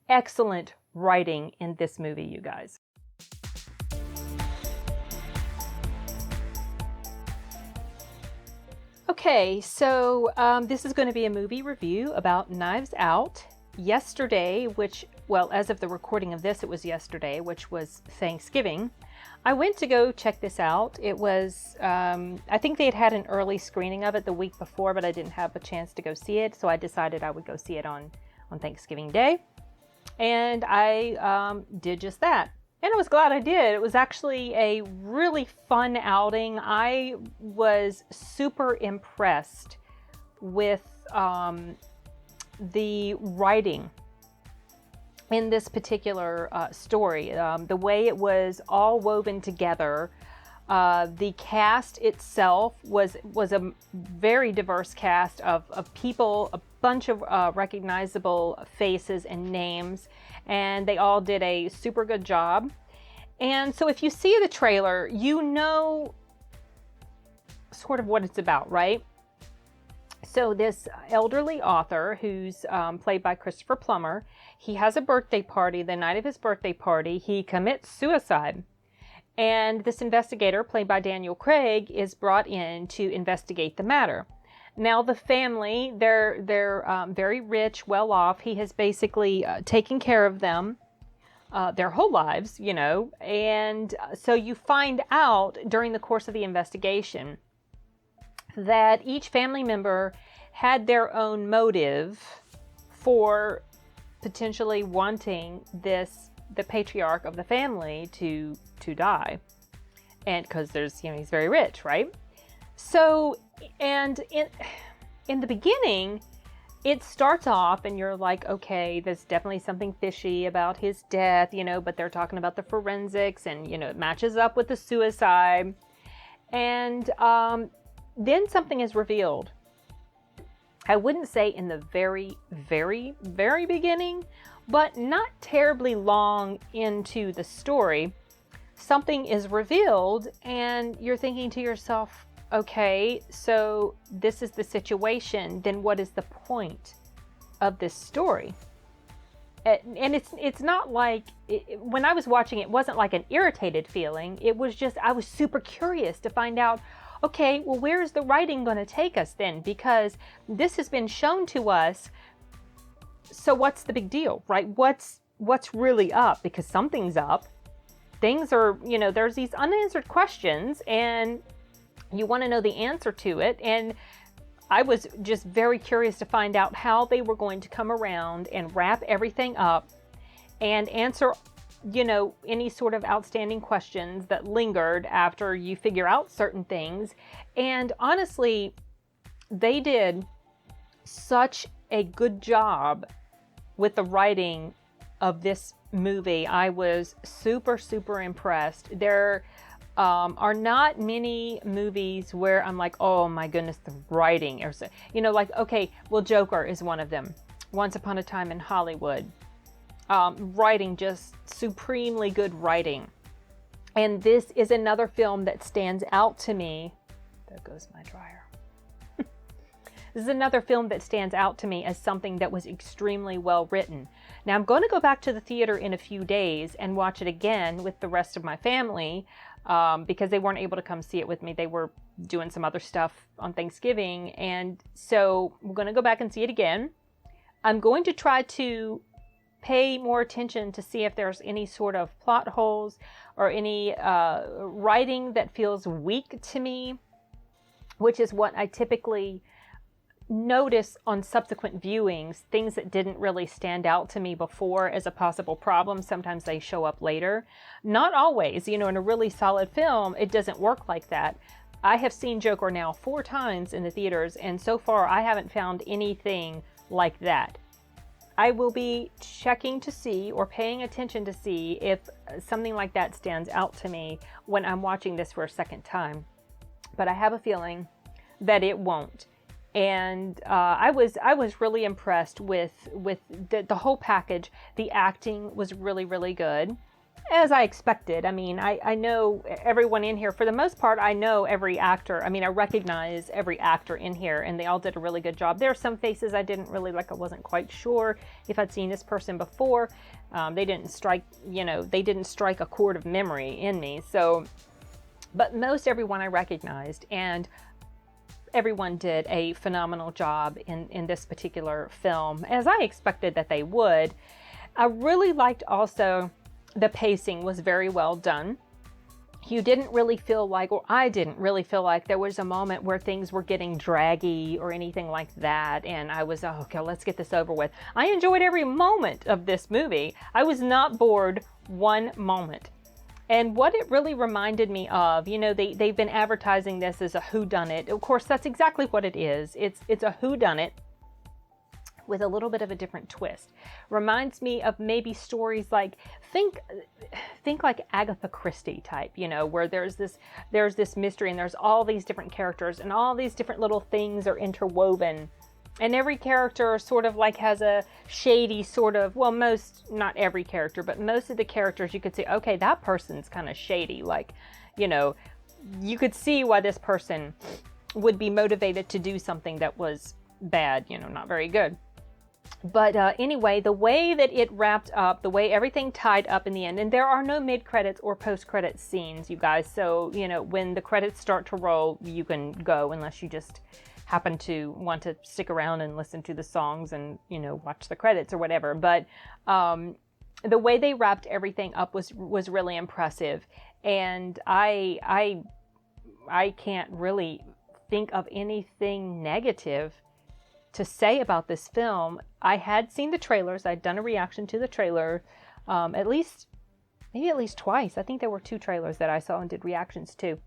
excellent writing in this movie, you guys. Okay, so this is going to be a movie review about Knives Out. Yesterday, as of the recording of this, it was yesterday, which was Thanksgiving, I went to go check this out. It was, I think they had an early screening of it the week before, but I didn't have a chance to go see it, so I decided I would go see it on Thanksgiving Day. And I did just that. And I was glad I did. It was actually a really fun outing. I was super impressed with the writing in this particular story. The way it was all woven together. The cast itself was a very diverse cast of people, a bunch of recognizable faces and names, and they all did a super good job. And so if you see the trailer, you know sort of what it's about, right? So this elderly author, who's played by Christopher Plummer, he has a birthday party. The night of his birthday party, he commits suicide. And this investigator, played by Daniel Craig, is brought in to investigate the matter. Now, the family, they're very rich, well off. He has basically taken care of them their whole lives, you know. And so you find out during the course of the investigation that each family member had their own motive for potentially wanting the patriarch of the family to die. And because he's very rich, right? So, and in the beginning, it starts off and you're like, okay, there's definitely something fishy about his death, but they're talking about the forensics and, it matches up with the suicide. And then something is revealed. I wouldn't say in the very, very, very beginning, but not terribly long into the story, something is revealed and you're thinking to yourself, okay, so this is the situation, then what is the point of this story? And it's not like, when I was watching it wasn't like an irritated feeling, it was just, I was super curious to find out, okay, well, where is the writing going to take us then? Because this has been shown to us, so what's the big deal, right? What's really up? Because something's up. Things are, there's these unanswered questions and you want to know the answer to it. And I was just very curious to find out how they were going to come around and wrap everything up and answer, any sort of outstanding questions that lingered after you figure out certain things. And honestly, they did such a good job with the writing of this movie. I was super, super impressed. There are not many movies where I'm like, oh my goodness, the writing, or okay, well, Joker is one of them. Once Upon a Time in Hollywood. Writing, just supremely good writing. And this is another film that stands out to me. There goes my dryer. This is another film that stands out to me as something that was extremely well written. Now, I'm going to go back to the theater in a few days and watch it again with the rest of my family because they weren't able to come see it with me. They were doing some other stuff on Thanksgiving. And so we're going to go back and see it again. I'm going to try to pay more attention to see if there's any sort of plot holes or any writing that feels weak to me, which is what I typically notice on subsequent viewings. Things that didn't really stand out to me before as a possible problem, sometimes they show up later. Not always, in a really solid film, it doesn't work like that. I have seen Joker now 4 times in the theaters, and so far I haven't found anything like that. I will be checking to see or paying attention to see if something like that stands out to me when I'm watching this for a second time. But I have a feeling that it won't. And I was really impressed with the whole package. The acting was really, really good. As I expected. I mean, I know everyone in here. For the most part, I know every actor. I mean, I recognize every actor in here, and they all did a really good job. There are some faces I didn't really like. I wasn't quite sure if I'd seen this person before. They didn't strike, they didn't strike a chord of memory in me. So, but most everyone I recognized, and everyone did a phenomenal job in this particular film, as I expected that they would. I really liked also the pacing was very well done. You didn't really feel like, or I didn't really feel like there was a moment where things were getting draggy or anything like that. And I was, oh, okay, let's get this over with. I enjoyed every moment of this movie. I was not bored one moment. And what it really reminded me of, they've been advertising this as a whodunit. Of course, that's exactly what it is. It's a whodunit with a little bit of a different twist. Reminds me of maybe stories like, think like Agatha Christie type, where there's this mystery and there's all these different characters and all these different little things are interwoven. And every character sort of like has a shady sort of, well, not every character, but most of the characters you could say, okay, that person's kind of shady. Like, you could see why this person would be motivated to do something that was bad, not very good. But anyway, the way that it wrapped up, the way everything tied up in the end, and there are no mid-credits or post-credits scenes, you guys. So, when the credits start to roll, you can go unless you just happen to want to stick around and listen to the songs and, watch the credits or whatever. But the way they wrapped everything up was really impressive. And I can't really think of anything negative to say about this film. I had seen the trailers. I'd done a reaction to the trailer at least twice. I think there were 2 trailers that I saw and did reactions to.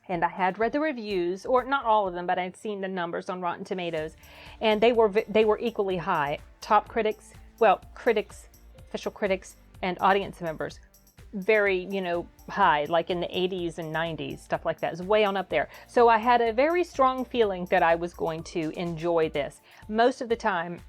And I had read the reviews, or not all of them, but I'd seen the numbers on Rotten Tomatoes, and they were equally high. Top critics, official critics, and audience members, very, high, like in the 80s and 90s, stuff like that. It's way on up there. So I had a very strong feeling that I was going to enjoy this. Most of the time,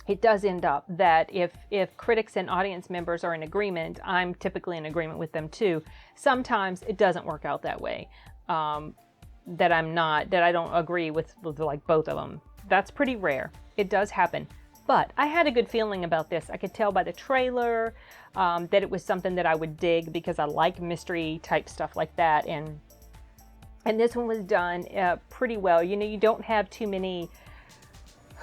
it does end up that if critics and audience members are in agreement, I'm typically in agreement with them too. Sometimes it doesn't work out that way. That I don't agree with like both of them. That's pretty rare. It does happen. But I had a good feeling about this. I could tell by the trailer that it was something that I would dig because I like mystery type stuff like that. And this one was done pretty well. You don't have too many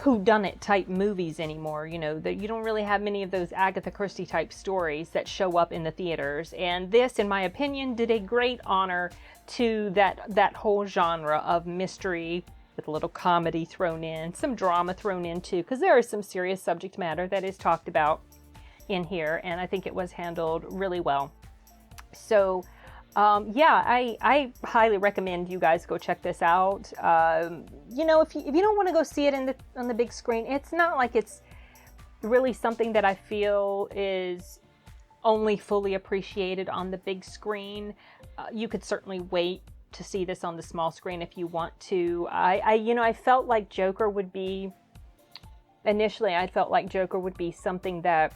whodunit type movies anymore. That you don't really have many of those Agatha Christie type stories that show up in the theaters. And this, in my opinion, did a great honor to that whole genre of mystery, with a little comedy thrown in, some drama thrown in too, because there is some serious subject matter that is talked about in here, and I think it was handled really well. So, I highly recommend you guys go check this out. If you don't want to go see it on the big screen, it's not like it's really something that I feel is only fully appreciated on the big screen. You could certainly wait to see this on the small screen if you want to. I felt like Joker would be, initially I felt like Joker would be something that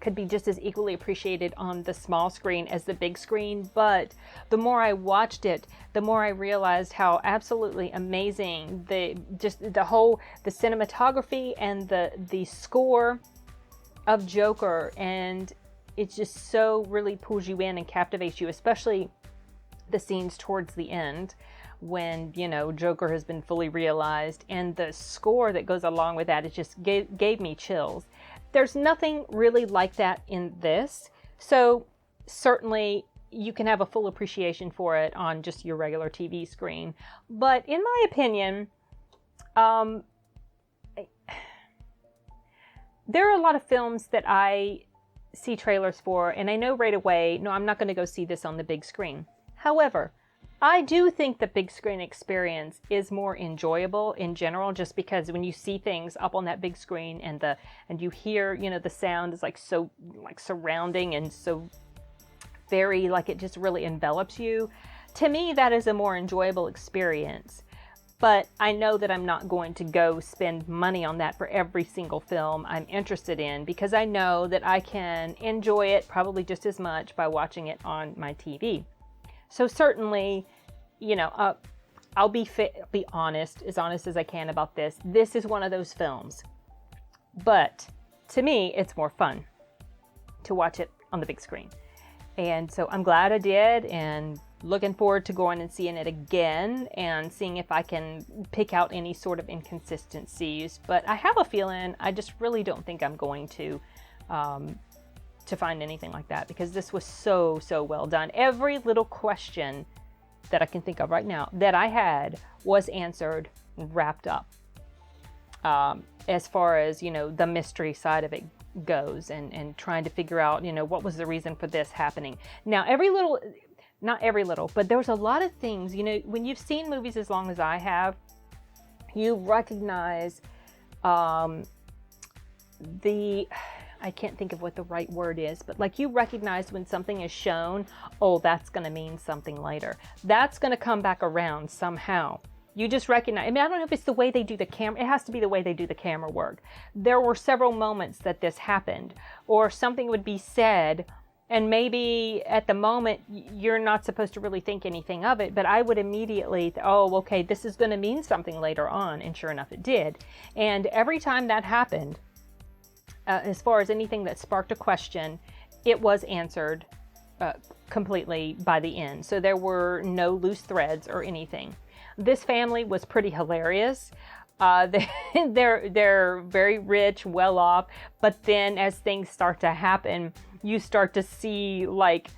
could be just as equally appreciated on the small screen as the big screen. But the more I watched it, the more I realized how absolutely amazing the cinematography and the score of Joker, and it just so really pulls you in and captivates you, especially the scenes towards the end when Joker has been fully realized, and the score that goes along with that, it just gave me chills. There's nothing really like that in this, so certainly you can have a full appreciation for it on just your regular TV screen. But in my opinion, there are a lot of films that I see trailers for and I know right away, no, I'm not going to go see this on the big screen. However, I do think the big screen experience is more enjoyable in general, just because when you see things up on that big screen and you hear, the sound is so surrounding and so very, it just really envelops you. To me, that is a more enjoyable experience. but I know that I'm not going to go spend money on that for every single film I'm interested in, because I know that I can enjoy it probably just as much by watching it on my TV. So certainly, you know, I'll be honest as I can about this. This is one of those films, but to me, it's more fun to watch it on the big screen. And so I'm glad I did, and looking forward to going and seeing it again and seeing if I can pick out any sort of inconsistencies. But I have a feeling, I just really don't think I'm going to find anything like that, because this was so well done. Every little question that I can think of right now that I had was answered, wrapped up. As far as, you know, the mystery side of it goes, and trying to figure out, you know, what was the reason for this happening. Now, not every little, but there's a lot of things, you know, when you've seen movies as long as I have, you recognize I can't think of what the right word is, but like, you recognize when something is shown, oh, that's going to mean something later. That's going to come back around somehow. You just recognize, I mean, I don't know if it's the way they do the camera, it has to be the way they do the camera work. There were several moments that this happened, or something would be said, and maybe at the moment you're not supposed to really think anything of it, but I would immediately, oh, okay, this is going to mean something later on, and sure enough it did. And every time that happened, as far as anything that sparked a question, it was answered completely by the end. So there were no loose threads or anything. This family was pretty hilarious. They're very rich, well off, but then as things start to happen, you start to see, like,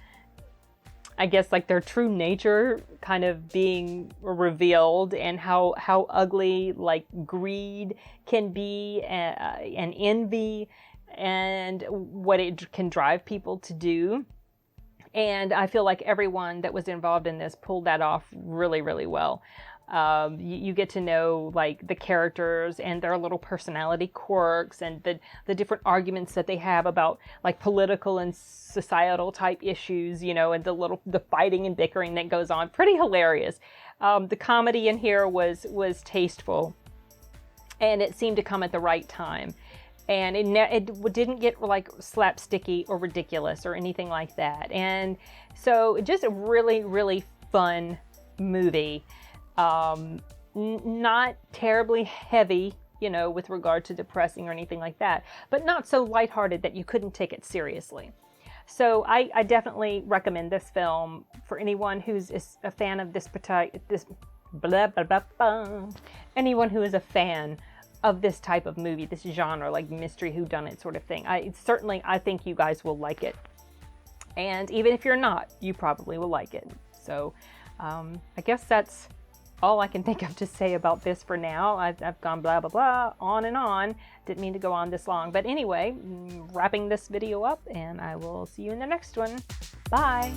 I guess, like, their true nature kind of being revealed, and how ugly, like, greed can be, and envy, and what it can drive people to do. And I feel like everyone that was involved in this pulled that off really well. You get to know, like, the characters and their little personality quirks, and the different arguments that they have about, like, political and societal type issues, you know, and the fighting and bickering that goes on. Pretty hilarious. The comedy in here was tasteful, and it seemed to come at the right time. And it didn't get, like, slapsticky or ridiculous or anything like that. And so just a really fun movie. Not terribly heavy, you know, with regard to depressing or anything like that, but not so lighthearted that you couldn't take it seriously. So I definitely recommend this film for anyone who's a fan of anyone who is a fan of this type of movie, this genre, like mystery whodunit sort of thing. I think you guys will like it. And even if you're not, you probably will like it. So I guess that's all I can think of to say about this for now. I've gone blah blah on and on. Didn't mean to go on this long, but anyway, wrapping this video up, and I will see you in the next one. Bye.